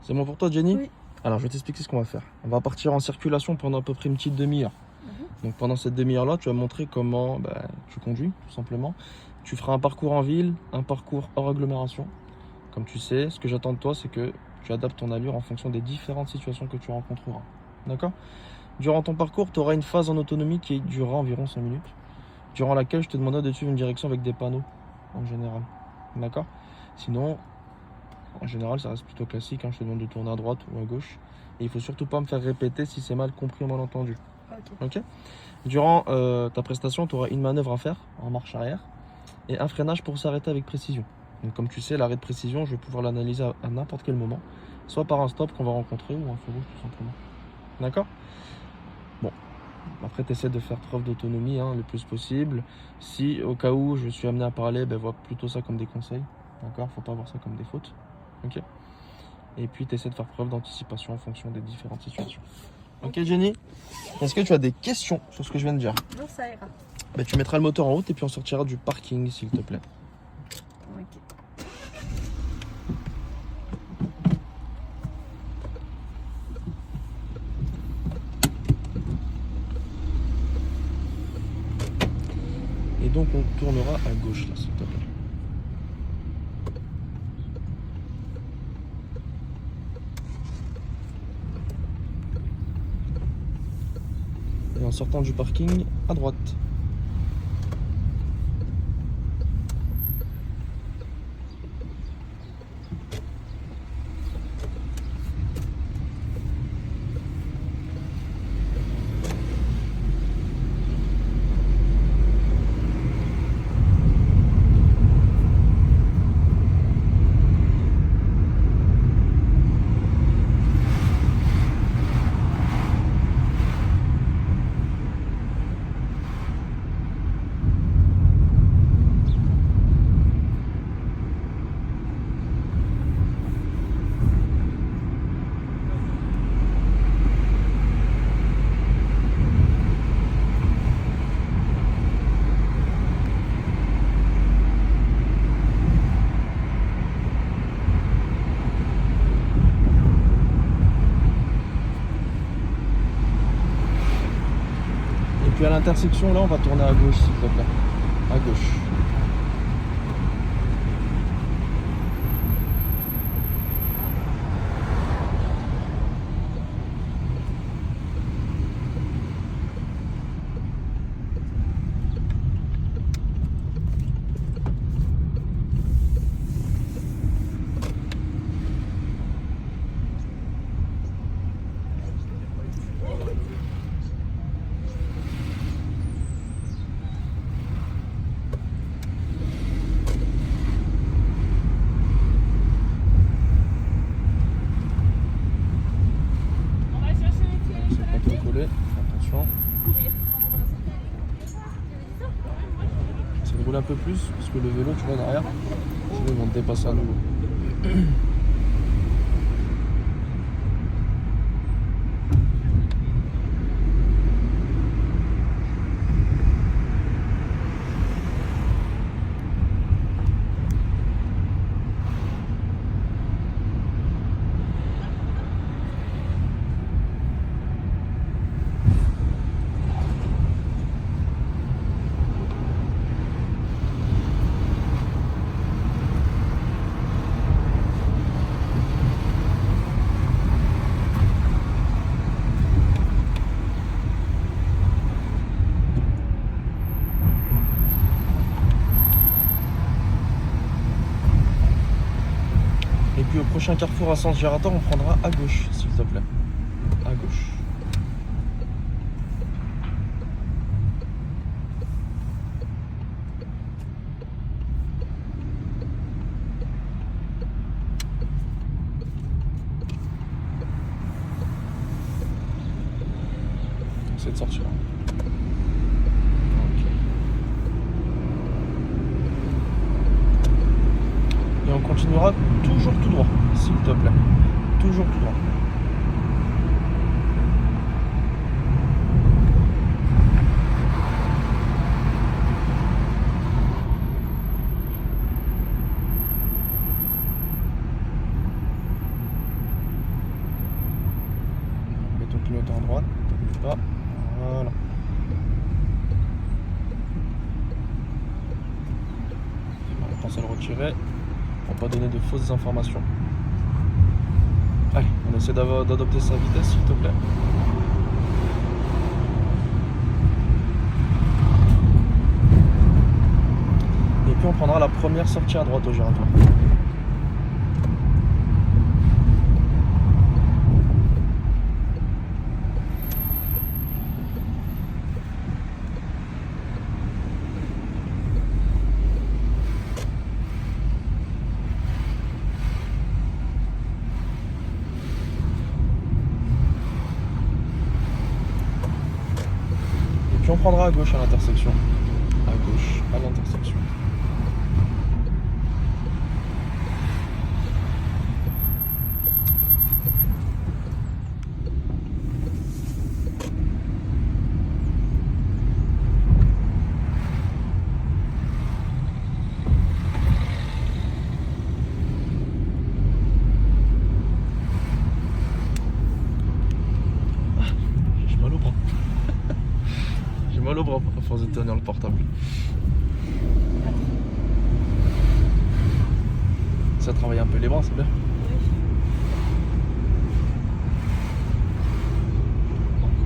C'est bon pour toi, Jenny? Oui. Alors, je vais t'expliquer ce qu'on va faire. On va partir en circulation pendant à peu près une petite demi-heure. Donc, pendant cette demi-heure-là, tu vas montrer comment tu conduis, tout simplement. Tu feras un parcours en ville, un parcours hors agglomération. Comme tu sais, ce que j'attends de toi, c'est que tu adaptes ton allure en fonction des différentes situations que tu rencontreras. D'accord? Durant ton parcours, tu auras une phase en autonomie qui durera environ 5 minutes, durant laquelle je te demanderai de suivre une direction avec des panneaux, en général. D'accord? Sinon, en général, ça reste plutôt classique. Je te demande de tourner à droite ou à gauche. Et il faut surtout pas me faire répéter si c'est mal compris ou mal entendu. Ok. Durant ta prestation, tu auras une manœuvre à faire en marche arrière et un freinage pour s'arrêter avec précision. Donc, comme tu sais, l'arrêt de précision, je vais pouvoir l'analyser à n'importe quel moment, soit par un stop qu'on va rencontrer ou un feu rouge tout simplement. D'accord? Bon, après, tu essaies de faire preuve d'autonomie le plus possible. Si au cas où je suis amené à parler, vois plutôt ça comme des conseils. D'accord? Faut pas voir ça comme des fautes. Ok? Et puis, tu essaies de faire preuve d'anticipation en fonction des différentes situations. Ok, Jenny? Est-ce que tu as des questions sur ce que je viens de dire? Non, ça ira. Tu mettras le moteur en route et puis on sortira du parking, s'il te plaît. Ok. Et donc, on tournera à gauche, là, s'il te plaît. Et en sortant du parking, à droite. Et puis à l'intersection, là, on va tourner à gauche, s'il te plaît. À gauche. Attention. Essaye de rouler un peu plus parce que le vélo, tu vois derrière, sinon ils vont te dépasser à nouveau. Et puis au prochain carrefour à sens giratoire, on prendra à gauche, s'il te plaît. À gauche. Essaye de sortir. Ok. Et on continuera toujours tout droit, s'il te plaît. Toujours tout droit. autant à droite, t'oublies pas. Voilà. Pense à le retirer pour pas donner de fausses informations. Allez, on essaie d'adopter sa vitesse s'il te plaît. Et puis on prendra la première sortie à droite au giratoire. Puis on prendra à gauche à l'intersection. À gauche, à l'intersection. J'ai mal au bras. J'ai mal au bras à force de tenir le portable. Ça travaille un peu les bras, c'est bien.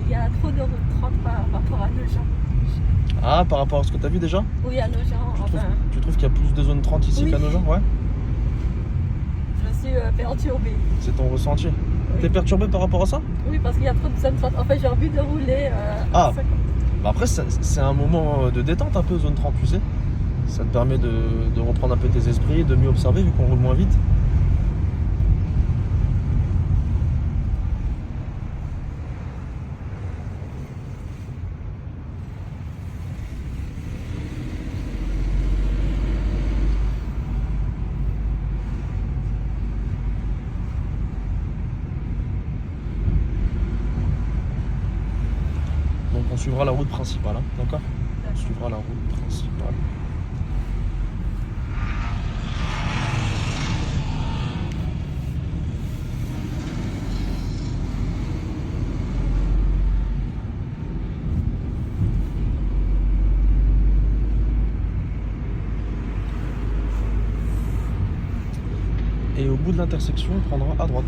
Il y a trop de route 30 par rapport à nos gens. Ah, par rapport à ce que tu as vu déjà? Oui, à nos gens, Tu trouves qu'il y a plus de zone 30 ici Oui. qu'à Nogent? Ouais. je suis perturbée. C'est ton ressenti. T'es perturbé par rapport à ça? Oui, parce qu'il y a trop de zone 30. En fait, j'ai envie de rouler Ah. à 50. Bah après, c'est un moment de détente un peu, zone 30, tu sais. Ça te permet de reprendre un peu tes esprits, de mieux observer vu qu'on roule moins vite. Donc on suivra la route principale, hein, d'accord? On suivra la route principale. Et au bout de l'intersection, on prendra à droite.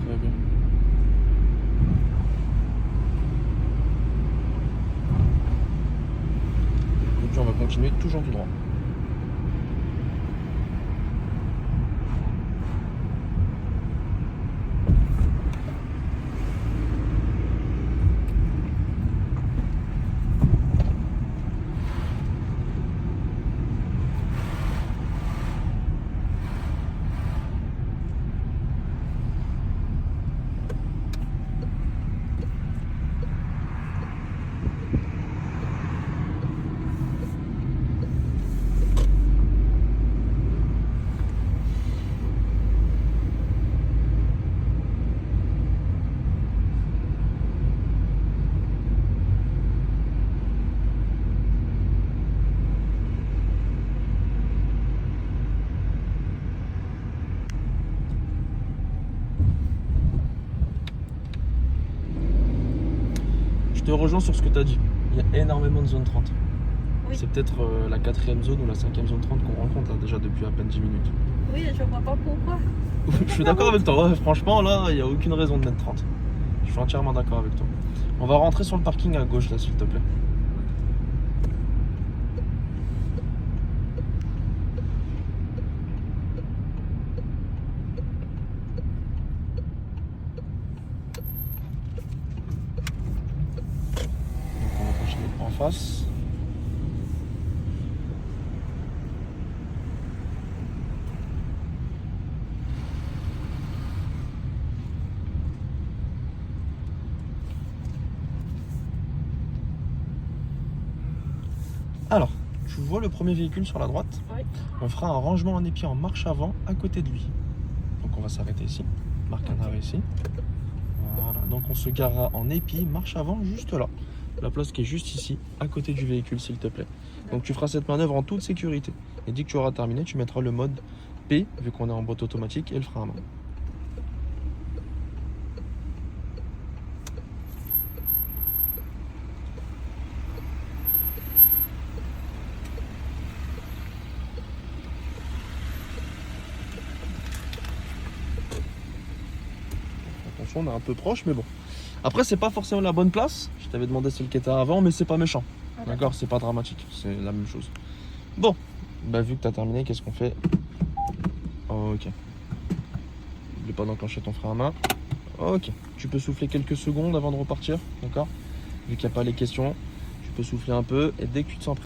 Très bien. Et puis on va continuer toujours tout droit. Je te rejoins sur ce que tu as dit. Il y a énormément de zone 30. Oui. C'est peut-être la 4e zone ou la 5e zone 30 qu'on rencontre là, déjà depuis à peine 10 minutes. Oui, je vois pas pourquoi. Je suis d'accord avec toi. Ouais, franchement, là, il n'y a aucune raison de mettre 30. Je suis entièrement d'accord avec toi. On va rentrer sur le parking à gauche là, s'il te plaît. Donc on va continuer en face. Alors, tu vois le premier véhicule sur la droite? Oui. On fera un rangement en épi en marche avant à côté de lui. Donc on va s'arrêter ici. marque un arrêt ici. Voilà, donc on se garera en épi, marche avant juste là. La place qui est juste ici, à côté du véhicule, s'il te plaît. Donc tu feras cette manœuvre en toute sécurité. Et dès que tu auras terminé, tu mettras le mode P, vu qu'on est en boîte automatique, et le frein à main. Attention, on est un peu proche, mais bon. Après, c'est pas forcément la bonne place. Je t'avais demandé celle qui était avant, mais c'est pas méchant. D'accord, c'est pas dramatique, c'est la même chose. Bon, bah vu que tu as terminé, qu'est-ce qu'on fait? Ok. N'oublie pas d'enclencher ton frein à main. Ok. Tu peux souffler quelques secondes avant de repartir, d'accord? Vu qu'il n'y a pas les questions, tu peux souffler un peu et dès que tu te sens prêt.